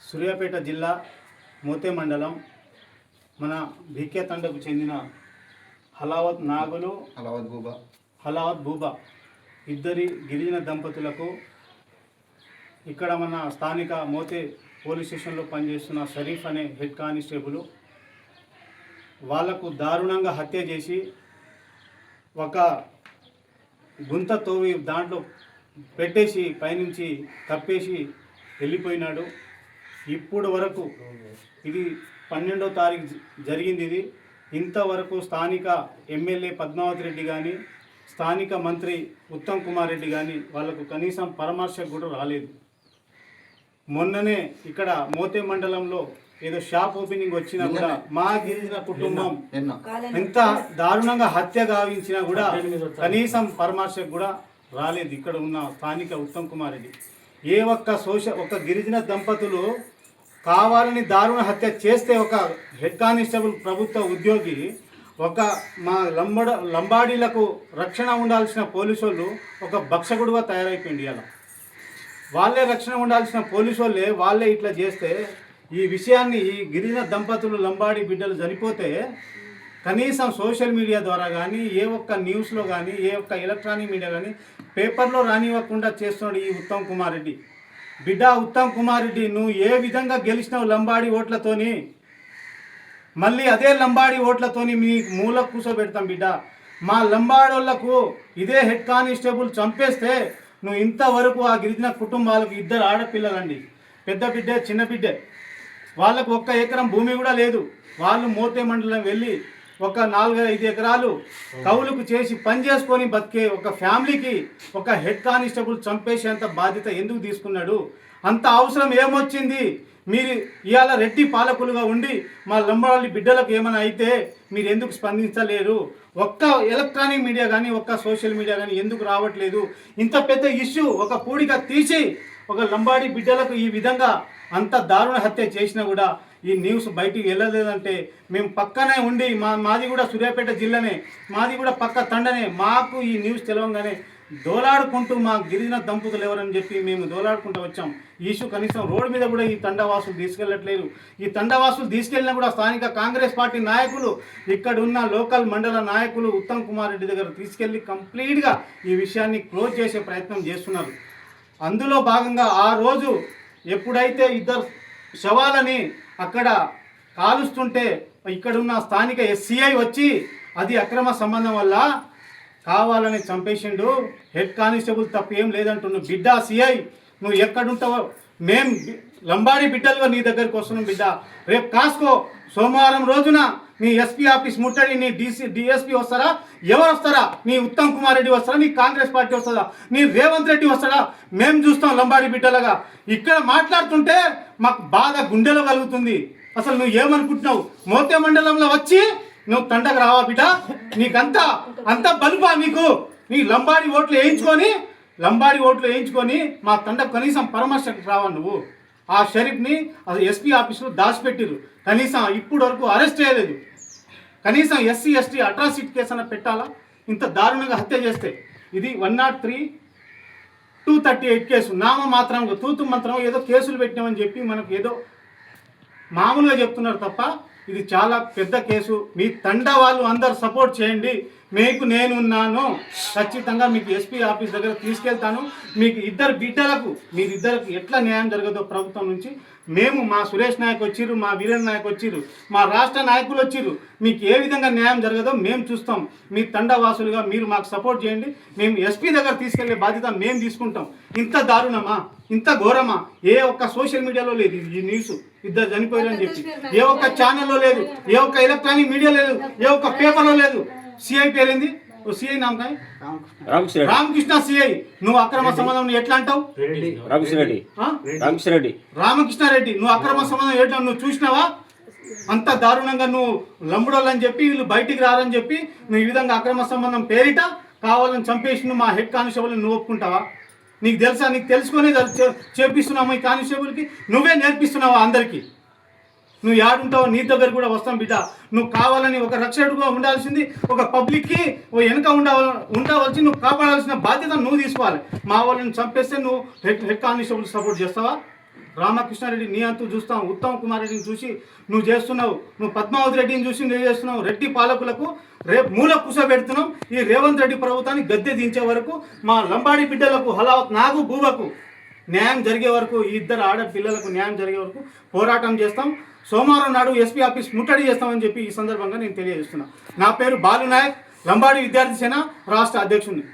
సూర్యాపేట జిల్లా మోతే మండలం మన భిక్య తండకు చెందిన హలావత్ నాగులు హలావత్ బూబా ఇద్దరి గిరిజన దంపతులకు ఇక్కడ మన స్థానిక మోతే పోలీస్ స్టేషన్లో పనిచేస్తున్న షరీఫ్ అనే హెడ్ కానిస్టేబుల్ వాళ్లకు దారుణంగా హత్య చేసి ఒక గుంత తోవి దాంట్లో పెట్టేసి పైనుంచి కప్పేసి వెళ్ళిపోయినాడు. ఇప్పుడు వరకు ఇది 12వ తారీఖు జరిగింది. ఇది ఇంతవరకు స్థానిక ఎమ్మెల్యే పద్మావతి రెడ్డి కానీ స్థానిక మంత్రి ఉత్తమ్ కుమార్ రెడ్డి కానీ వాళ్ళకు కనీసం పరామర్శకు కూడా రాలేదు. మొన్ననే ఇక్కడ మోతే మండలంలో ఏదో షాప్ ఓపెనింగ్ వచ్చినా కూడా మా గిరిజన కుటుంబం ఎంత దారుణంగా హత్య గావించినా కూడా కనీసం పరామర్శకు కూడా రాలేదు ఇక్కడ ఉన్న స్థానిక ఉత్తమ్ కుమార్ రెడ్డి. ఏ ఒక్క గిరిజన దంపతులు కావాలని దారుణ హత్య చేస్తే ఒక హెడ్ కానిస్టేబుల్ ప్రభుత్వ ఉద్యోగి ఒక మా లంబాడీలకు రక్షణ ఉండాల్సిన పోలీసు వాళ్ళు ఒక భక్షకుడుగా తయారైపోయింది. అలా వాళ్ళే రక్షణ ఉండాల్సిన పోలీసు వాళ్ళే ఇట్లా చేస్తే ఈ విషయాన్ని ఈ గిరిజన దంపతులు లంబాడీ బిడ్డలు చనిపోతే కనీసం సోషల్ మీడియా ద్వారా కానీ ఏ ఒక్క న్యూస్లో కానీ ఏ ఒక్క ఎలక్ట్రానిక్ మీడియా కానీ పేపర్లో రానివ్వకుండా చేస్తున్నాడు ఈ ఉత్తమ్ కుమార్ రెడ్డి. బిడ్డ ఉత్తమ్ కుమార్ రెడ్డి, నువ్వు ఏ విధంగా గెలిచినావు లంబాడీ ఓట్లతోని, మళ్ళీ అదే లంబాడీ ఓట్లతోని మీ మూల కూర్చోబెడతాం బిడ్డ. మా లంబాడోళ్లకు ఇదే హెడ్ కానిస్టేబుల్ చంపేస్తే నువ్వు ఇంతవరకు ఆ గిరిజన కుటుంబాలకు 2 ఆడపిల్లలండి, పెద్ద బిడ్డే చిన్న బిడ్డే, వాళ్ళకు 1 ఎకరం భూమి కూడా లేదు. వాళ్ళు మోతే మండలం వెళ్ళి ఒక 4-5 ఎకరాలు కౌలుకు చేసి పని చేసుకొని బతికే ఒక ఫ్యామిలీకి ఒక హెడ్ కానిస్టేబుల్ చంపేసేంత బాధ్యత ఎందుకు తీసుకున్నాడు? అంత అవసరం ఏమొచ్చింది? మీరు ఇవాళ రెడ్డి పాలకులుగా ఉండి మా లంబాడి బిడ్డలకు ఏమైనా అయితే మీరు ఎందుకు స్పందించలేరు? ఒక్క ఎలక్ట్రానిక్ మీడియా కానీ ఒక్క సోషల్ మీడియా కానీ ఎందుకు రావట్లేదు? ఇంత పెద్ద ఇష్యూ ఒక పూడిక తీసి ఒక లంబాడి బిడ్డలకు ఈ విధంగా అంత దారుణ హత్య చేసినా కూడా ఈ న్యూస్ బయటికి వెళ్ళలేదంటే మేము పక్కనే ఉండి మాది కూడా సూర్యాపేట జిల్లానే, మాది కూడా పక్క తండనే, మాకు ఈ న్యూస్ తెలవంగానే దోలాడుకుంటూ మా గిరిజన దంపతులు ఎవరని చెప్పి మేము దోలాడుకుంటూ వచ్చాం. ఈ ఇష్యూ కనీసం రోడ్డు మీద కూడా ఈ తండవాసులు తీసుకెళ్ళట్లేదు. ఈ తండవాసులు తీసుకెళ్ళినా కూడా స్థానిక కాంగ్రెస్ పార్టీ నాయకులు ఇక్కడ ఉన్న లోకల్ మండల నాయకులు ఉత్తమ్ కుమార్ రెడ్డి దగ్గర తీసుకెళ్ళి కంప్లీట్గా ఈ విషయాన్ని క్లోజ్ చేసే ప్రయత్నం చేస్తున్నారు. అందులో భాగంగా ఆ రోజు ఎప్పుడైతే 2 శవాలని అక్కడ కాలుస్తుంటే ఇక్కడున్న స్థానిక ఎస్సీఐ వచ్చి అది అక్రమ సంబంధం వల్ల కావాలని చంపేసిండు, హెడ్ కానిస్టేబుల్ తప్పు ఏం లేదంటున్నావు. బిడ్డ సిఐ నువ్వు ఎక్కడుంటావో మేం లంబాడి బిడ్డలుగా నీ దగ్గరికి వస్తున్నాం బిడ్డ. రేపు కాసుకో, సోమవారం రోజున నీ ఎస్పీ ఆఫీస్ ముట్టడి, నీ డిఎస్పీ వస్తారా? ఎవరు వస్తారా? నీ ఉత్తమ్ కుమార్ రెడ్డి వస్తారా? నీ కాంగ్రెస్ పార్టీ వస్తుందా? నీ రేవంత్ రెడ్డి వస్తాడా? మేము చూస్తాం లంబాడి బిడ్డలుగా. ఇక్కడ మాట్లాడుతుంటే మాకు బాధ గుండెలో కలుగుతుంది. అసలు నువ్వు ఏమనుకుంటున్నావు? మోతే మండలంలో వచ్చి నువ్వు తండకు రావా బిడ్డ? అంత బలుపా నీకు? నీ లంబాడి ఓట్లు వేయించుకొని మా తండకు కనీసం పరామర్శకు రావా నువ్వు? ఆ షరీఫ్ని ఎస్పీ ఆఫీసులో దాచిపెట్టిరు, కనీసం ఇప్పుడు వరకు అరెస్ట్ చేయలేదు. కనీసం SC ST అట్రాసిటీ కేసు అన్న పెట్టాలా? ఇంత దారుణంగా హత్య చేస్తే ఇది 103, 238 కేసు నామమాత్రంగా తూతు మంత్రం ఏదో కేసులు పెట్టినామని చెప్పి మనకు ఏదో మామూలుగా చెప్తున్నారు తప్ప ఇది చాలా పెద్ద కేసు. మీ తండ వాళ్ళు అందరు సపోర్ట్ చేయండి, మీకు నేనున్నాను, ఖచ్చితంగా మీకు ఎస్పీ ఆఫీస్ దగ్గర తీసుకెళ్తాను. మీకు 2 బిడ్డలకు మీరిద్దరికి ఎట్లా న్యాయం జరగదో ప్రభుత్వం నుంచి మేము, మా సురేష్ నాయక్ వచ్చిర్రు, మా వీరేంద్ర నాయక్ వచ్చిర్రు, మా రాష్ట్ర నాయకులు వచ్చిర్రు, మీకు ఏ విధంగా న్యాయం జరగదో మేము చూస్తాం. మీ తండవాసులుగా మీరు మాకు సపోర్ట్ చేయండి, మేము ఎస్పీ దగ్గర తీసుకెళ్లే బాధ్యత మేము తీసుకుంటాం. ఇంత దారుణమా, ఇంత ఘోరమా? ఏ ఒక్క సోషల్ మీడియాలో లేదు ఈ న్యూస్ 2 చనిపోయారని చెప్పి, ఏ ఒక్క ఛానల్లో లేదు, ఏ ఒక్క ఎలక్ట్రానిక్ మీడియా లేదు, ఏ ఒక్క పేపర్లో లేదు. సిఐ పేరేంది? సిఐ నామకాయ రామకృష్ణ సిఐ. నువ్వు అక్రమ సంబంధం ఎట్లా అంటావు? రామకృష్ణారెడ్డి నువ్వు అక్రమ సంబంధం ఎట్లా నువ్వు చూసినావా? అంత దారుణంగా నువ్వు లంబడోళ్ళని చెప్పి వీళ్ళు బయటికి రారని చెప్పి నువ్వు ఈ విధంగా అక్రమ సంబంధం పేరిట కావాలని చంపేసి నువ్వు మా హెడ్ కానిస్టేబుల్ నువ్వు ఒప్పుకుంటావా? నీకు తెలుసా? నీకు తెలుసుకొని చేపిస్తున్నావు ఈ కానిస్టేబుల్కి? నువ్వే నేర్పిస్తున్నావా అందరికీ? నువ్వు యాడుంటావో నీ దగ్గర కూడా వస్తాం బిడ్డ. నువ్వు కావాలని ఒక రక్షకుడుగా ఉండాల్సింది ఒక పబ్లిక్కి వెనక ఉండవలసి నువ్వు కాపాడాల్సిన బాధ్యత నువ్వు తీసుకోవాలి. మా వాళ్ళని చంపేస్తే నువ్వు హెడ్ కానిస్టేబుల్ సపోర్ట్ చేస్తావా? రామకృష్ణారెడ్డి నీ అంతు చూస్తాం, ఉత్తమ్ కుమార్ రెడ్డిని చూసి నువ్వు చేస్తున్నావు, నువ్వు పద్మావతి రెడ్డిని చూసి నువ్వు చేస్తున్నావు, రెడ్డి పాలకులకు రేపు మూల కూసబెడుతున్నాం. ఈ రేవంత్ రెడ్డి ప్రభుత్వాన్ని గద్దె దించే వరకు మా లంబాడి బిడ్డలకు హలావత్ నాగు బూబకు న్యాయం జరిగే వరకు, ఈ ఇద్దరు ఆడపిల్లలకు న్యాయం జరిగే వరకు పోరాటం చేస్తాం. సోమవారం నాడు ఎస్పీ ఆఫీస్ ముట్టడి చేస్తామని చెప్పి ఈ సందర్భంగా నేను తెలియజేస్తున్నాను. నా పేరు బాలు నాయక్, లంబాడి విద్యార్థి సేన రాష్ట్ర అధ్యక్షుడిని.